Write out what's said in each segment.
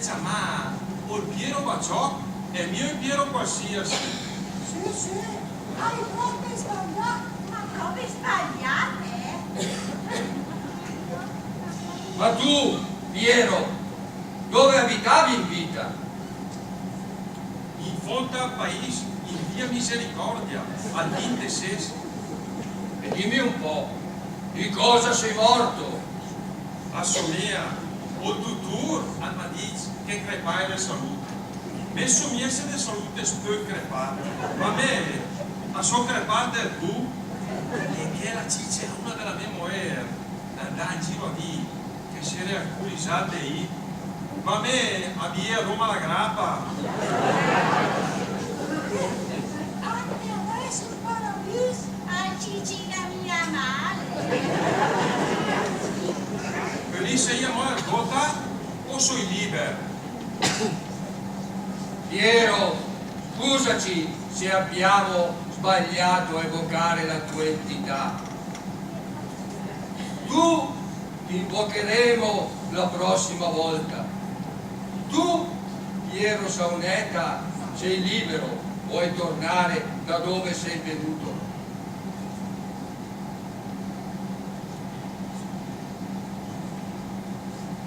chiama il Piero Baciò è mio Piero qualsiasi. Sì, hai proprio sbagliato. Ma come sbagliate? Ma tu, Piero, dove abitavi in vita? In fondo al paese, in via Misericordia, al 26. E dimmi un po', di cosa sei morto? A Somea, il tutor al Madiz che crepava la salute. Me somiesse di salute può crepare, ma me, a so crepare del tu, e che la ciccia una della mia moera, andava in giro a dire che si era alcolizzata lì, ma me a via a Roma la grappa. Anche adesso il paradiso. A Cicina mia male. Per lì se io muoio gota o sono libero? Piero, scusaci se abbiamo sbagliato a evocare la tua entità. Tu ti invocheremo la prossima volta. Tu, Piero Sauneta, sei libero, puoi tornare da dove sei venuto.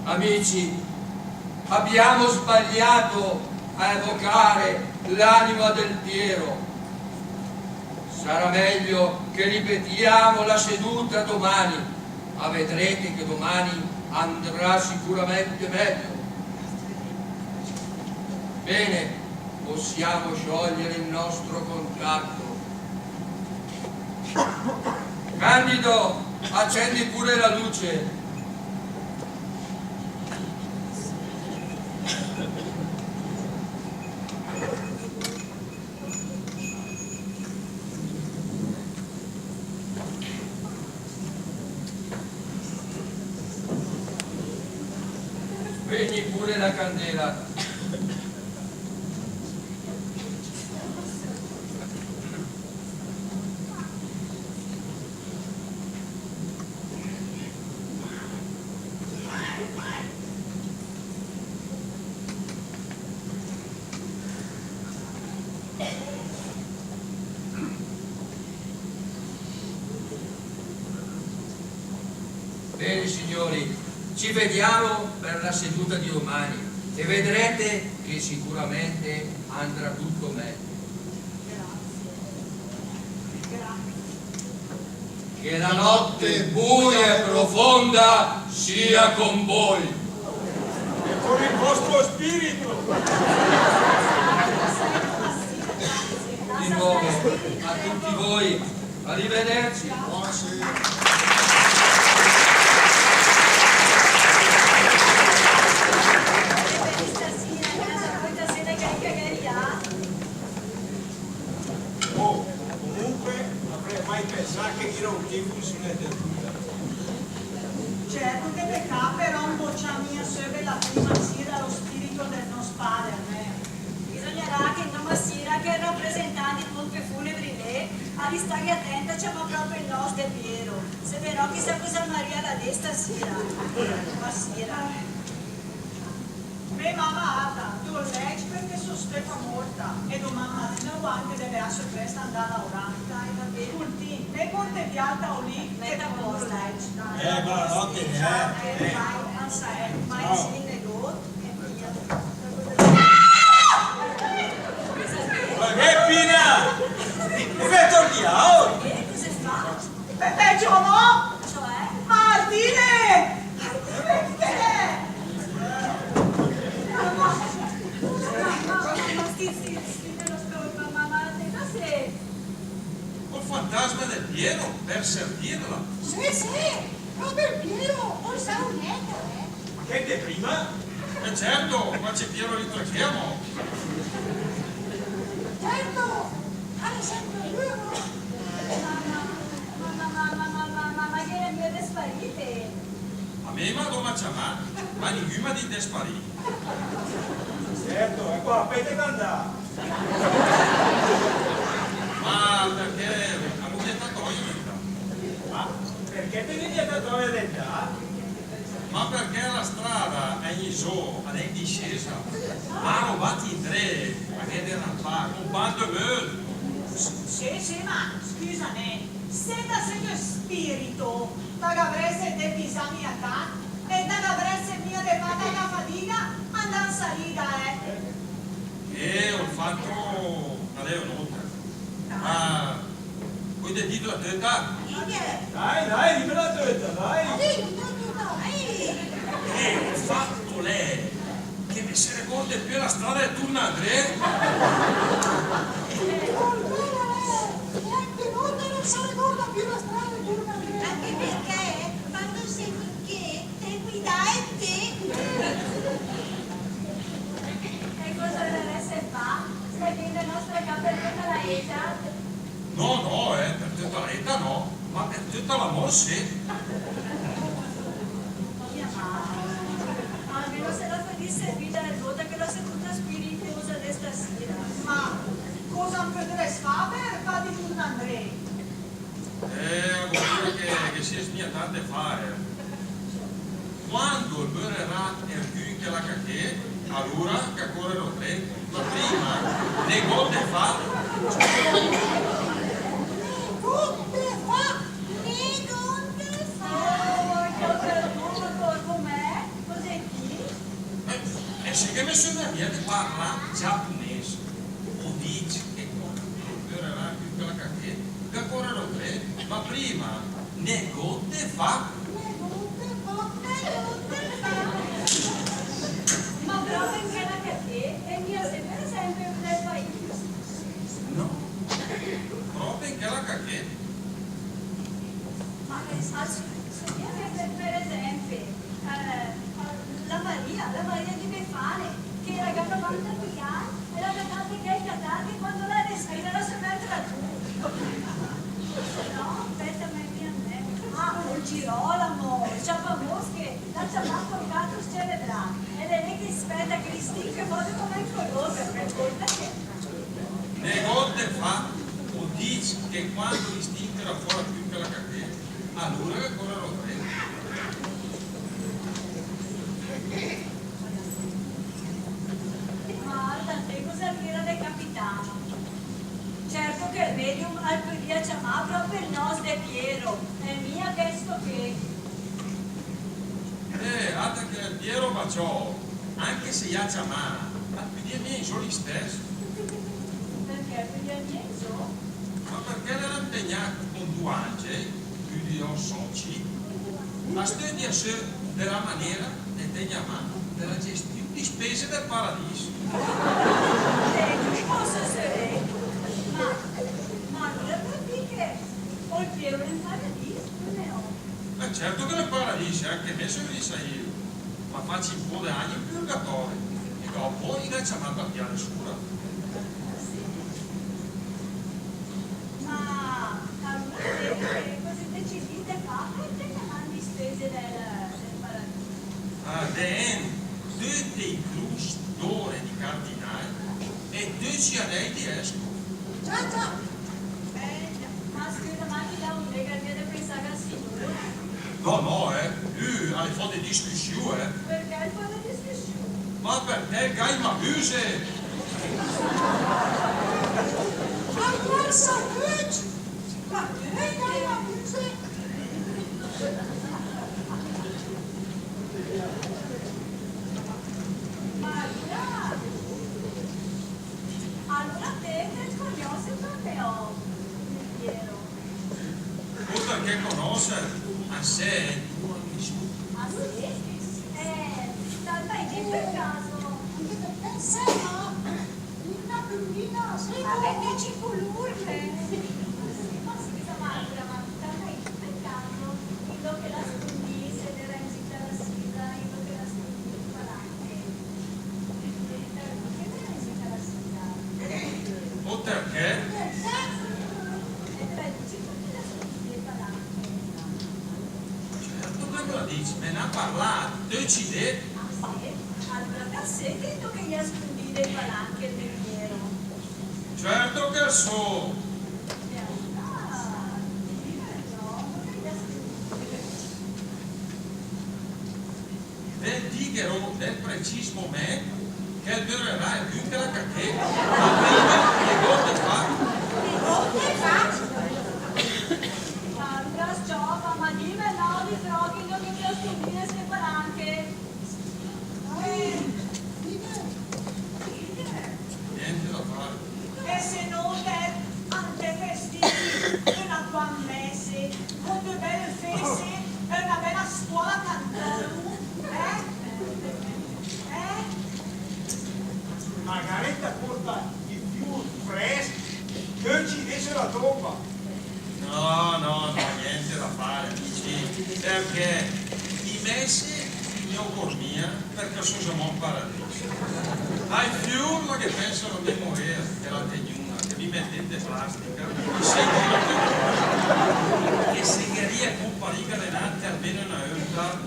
Amici, abbiamo sbagliato a evocare l'anima del Piero. Sarà meglio che ripetiamo la seduta domani, ma vedrete che domani andrà sicuramente meglio. Bene, possiamo sciogliere il nostro contratto. Candido, accendi pure la luce. Spegni pure la candela. Bene signori, ci vediamo per la seduta di domani e vedrete che sicuramente andrà tutto meglio. Che la notte buia e profonda sia con voi. E con il vostro spirito. Di nuovo a tutti voi, arrivederci. Buonasera. Oh, comunque avrei mai pensato che era un tempo sulle tenuta. Certo che pecca, però un boccia mia serve la prima sera lo spirito del nostro padre. Bisognerà che non sera che rappresentanti di Ponte Funebri lì, a stare attenta c'è proprio il nostro Piero. Se però chissà cosa Maria la destra sera. Ma sera. Me mamma Ada, tu leggi perché sono stata morta e domani mattina anche deve essere presto andare a lavorare. Dai, va bene. Ultimi, me porti via da lì e Metta a non posto. leggi. Buonanotte, Vai, ansa mai Ciao. si negò e via. Ma che pina! Dove torniamo? E cosa fa? Peggio no? Cioè? Martine! Perché? Il fantasma del Piero, per servirla. Sì, proprio il Piero, un saunetto, Che te prima? E certo, qua c'è Piero ritroviamo. Certo, è sempre lui, no? Ma che le mie sparite? A me ma doma chiamare, ma nessuno di desparì. Certo, e qua avete cantato. Ma perché hanno detto togliere? Ma perché te vieni a trovare dentro? Ma perché la strada è in giù, è in discesa? Ma rubati in tre, ma che devono fare? Un bando meul. Sì, ma scusami, se da segno spirito, da avreste dei pisani a ca, e da avreste mia de fatta da fatica, andare a salita, E ho fatto una leonota. Ma vuoi dire la teta? Dai, dimmi la tutta, dai. E ho fatto lei che mi si ricorda più la strada e tu Andrea. Anche perché quando sei che te guidate. E cosa deve fa? Stai viendo la nostra capelletta la età? No, per tutta la età no, ma per tutta la morse. Mia mamma. Almeno se la venisse vita nel voto che la seduta spiritosa di stasera. Ma cosa potresti fare per fare di un Andrea? Vuol dire che si è smiatate a fare. Quando il beurrerà e il più che la cacchè, allora che corre lo tre, ma prima le gote fa. Oh, che ho perduto com'è? Cos'è chi? E se che mi sono via di parla giapponese, o dici che il beurrerà e più che la cacchè, che corre lo tre, ma prima le gote fa. Ma proprio in quella che è mia sempre sempre nel paese. No, proprio in che la cacchè. Ma per esempio, la Maria di Befane, che era gattavanta qui e la gattata che è gattata quando la respira la si mette la giù. No, aspetta, ma è mia me. Ah, un girolamo, ciappamosche, la ciappamosca il gatto ce vedrà. Ed è lei che aspetta che distingue modo come il colore, per colpa che... Le gote fa, o dici che quando distingue la fuori più che la catena, allora che corre lo treno. Guarda, te cosa dire del capitano? Certo che il medium al podia chiamare proprio il nos de Piero, e mia chiesto che... Guarda che il Piero baciò, anche se gli ha chiamato, ma più di i soli stessi. Perché podia niente? Ma perché l'era impegnato con due angeli, più di un soci, a studiarsi della maniera di tenere a mano della gestione di spese del paradiso. Posso essere? Ma allora per dire che ho il Piero nel paradiso, non ne ho. Ma certo che nel paradiso, anche me se lo sa io, ma faccio un po' di anni in purgatorio e dopo gli dai chiamato a piare scura. Ma allora che così decidete fare e teniamo le spese del paradiso. Tutti i crus d'oro di cardinale e 10 anelli di esco. Già. Ma scusa, ma ti dà un lega via da pensare al sicuro? No, lui ha le foto di discussione, Perché il po' di discussione? ma perché il gai m'abuse? Allora salut! Ma lei non la dice? Allora te che conosci proprio il Piero. O perché conosce a sé Ah sì? Tanta in per caso. Anche perché se no, una bambina, se Ma no... vendici colurme. Ma scusa Marta, ma tanta in per caso. Quello che la scondisse era in città la sera, quello che la scondisse il palante. Che era in città la sera? o perché certo che me la dici, me ne ha parlato, decide. Allora per sé credo che gli ha scondito il palanche del Piero. Certo che so. che durerai più che la cacchetta. Ma prima le gote fa. Che faccio? Andras Cioppa, ma dimmi no di froghi non mi piace ste palanche. Niente da fare. E se non è ante festivi, una buona messe, con due belle feste e una bella scuola cantando. Margaretta porta i più freschi, che ci dice la tomba. No, niente da fare, amici, perché i messi ne ho cormia perché sono un paradiso. Ai fiurla che pensano di morire, che la tegnuna, che vi mettete plastica, che segheria compariga denante almeno una volta,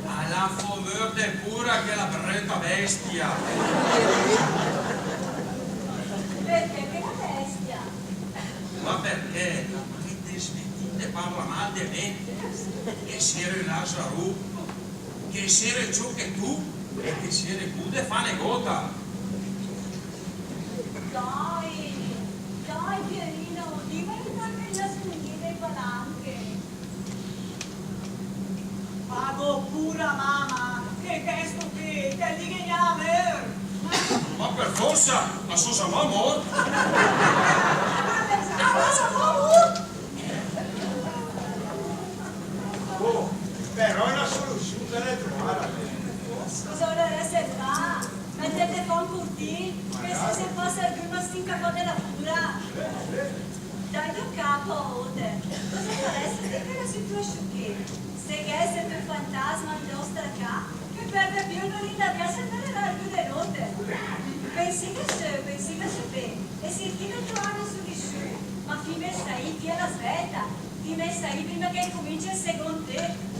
alla favore del cura che la brutta bestia. Perché che la bestia? Ma perché? Che te smettite parla mal di me? Che siete Lazzaro, che siete ciò che tu e che siete Buddha fa negota. Dai Pierino, dimmi che la spugna i palanche. Pago pura mamma, che questo che te li gagnaver. Ma per forza, ma sono amor. Oh, però è una soluzione da trovare. Cosa vorreste fare? Mettete con curtino, che se passa il primo stinca della pura. Dai do capo, Ode. Cosa fareste che la situazione? Se che siete un fantasma in nostra casa, che perde più non li da via sempre la più di notte. Pensi che se, e si ti trovano su di su, ma fine stai, ti è la svelta, ti messa stai prima che cominci il secondo te.